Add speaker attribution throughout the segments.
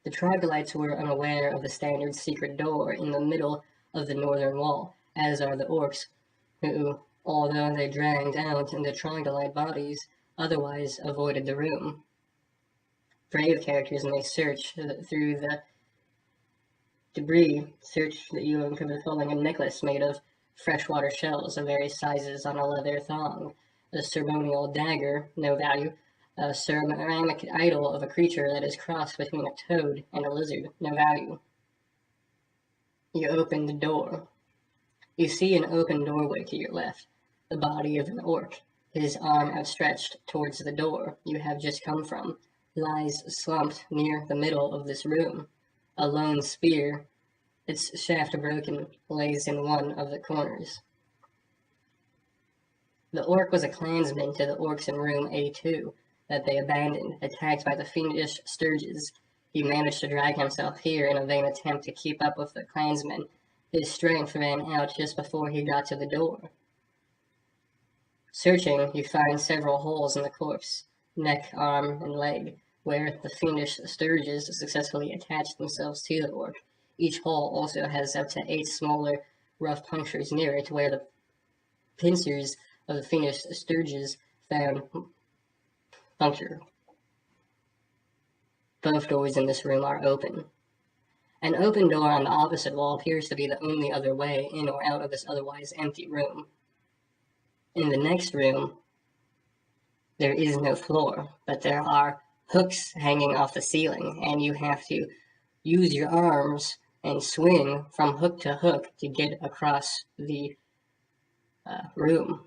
Speaker 1: The trogdolytes were unaware of the standard secret door in the middle of the northern wall, as are the orcs, who, although they dragged out the trogdolyte bodies, otherwise avoided the room. Brave characters may search through the debris, search that you uncover following a necklace made of freshwater shells of various sizes on a leather thong, a ceremonial dagger, no value, a ceramic idol of a creature that is crossed between a toad and a lizard, no value. You open the door. You see an open doorway to your left, the body of an orc, his arm outstretched towards the door you have just come from, lies slumped near the middle of this room. A lone spear, its shaft broken, lays in one of the corners. The orc was a clansman to the orcs in room A2 that they abandoned, attacked by the fiendish stirges. He managed to drag himself here in a vain attempt to keep up with the clansmen. His strength ran out just before he got to the door. Searching, you find several holes in the corpse, neck, arm, and leg, where the fiendish stirges successfully attached themselves to the orc. Each hole also has up to 8 smaller, rough punctures near it, where the pincers of the fiendish stirges found puncture. Both doors in this room are open. An open door on the opposite wall appears to be the only other way in or out of this otherwise empty room. In the next room, there is no floor, but there are hooks hanging off the ceiling, and you have to use your arms and swing from hook to hook to get across the room,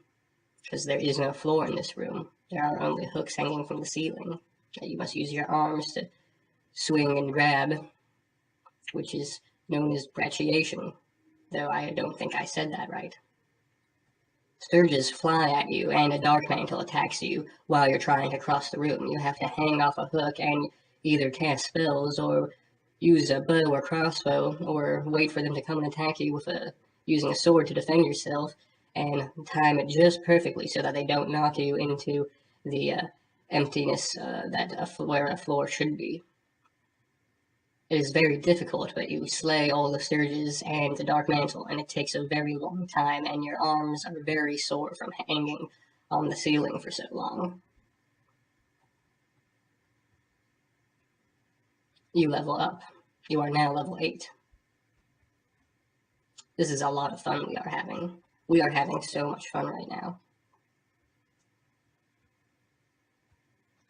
Speaker 1: because there is no floor in this room. There are only hooks hanging from the ceiling. You must use your arms to swing and grab, which is known as brachiation, though I don't think I said that right. Stirges fly at you, and a dark mantle attacks you while you're trying to cross the room. You have to hang off a hook and either cast spells or use a bow or crossbow, or wait for them to come and attack you with using a sword to defend yourself, and time it just perfectly so that they don't knock you into the emptiness where a floor should be. It is very difficult, but you slay all the stirges and the dark mantle, and it takes a very long time, and your arms are very sore from hanging on the ceiling for so long. You level up. You are now level 8. This is a lot of fun we are having. We are having so much fun right now.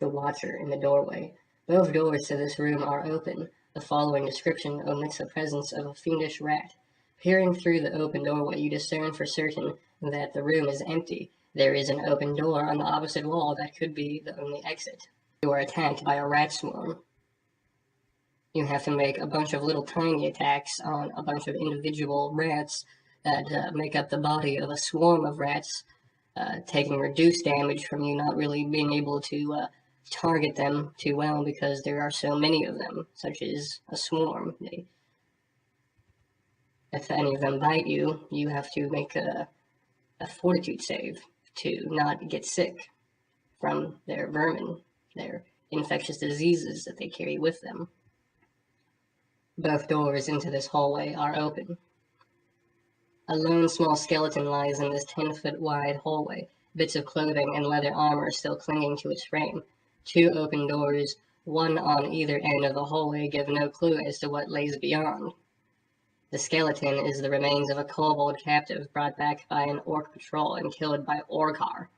Speaker 1: The Watcher in the doorway. Both doors to this room are open. The following description omits the presence of a fiendish rat. Peering through the open doorway, you discern for certain that the room is empty. There is an open door on the opposite wall that could be the only exit. You are attacked by a rat swarm. You have to make a bunch of little tiny attacks on a bunch of individual rats that make up the body of a swarm of rats, taking reduced damage from you not really being able to target them too well because there are so many of them, such as a swarm. If any of them bite you, you have to make a fortitude save to not get sick from their vermin, their infectious diseases that they carry with them. Both doors into this hallway are open. A lone small skeleton lies in this 10-foot wide hallway, bits of clothing and leather armor still clinging to its frame. 2 open doors, one on either end of the hallway, give no clue as to what lays beyond. The skeleton is the remains of a kobold captive brought back by an orc patrol and killed by Orgar.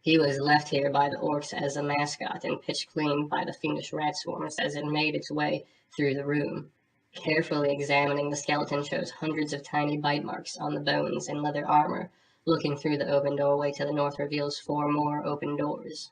Speaker 1: He was left here by the orcs as a mascot and pitched clean by the fiendish rat swarms as it made its way through the room. Carefully examining the skeleton shows hundreds of tiny bite marks on the bones and leather armor. Looking through the open doorway to the north reveals 4 more open doors.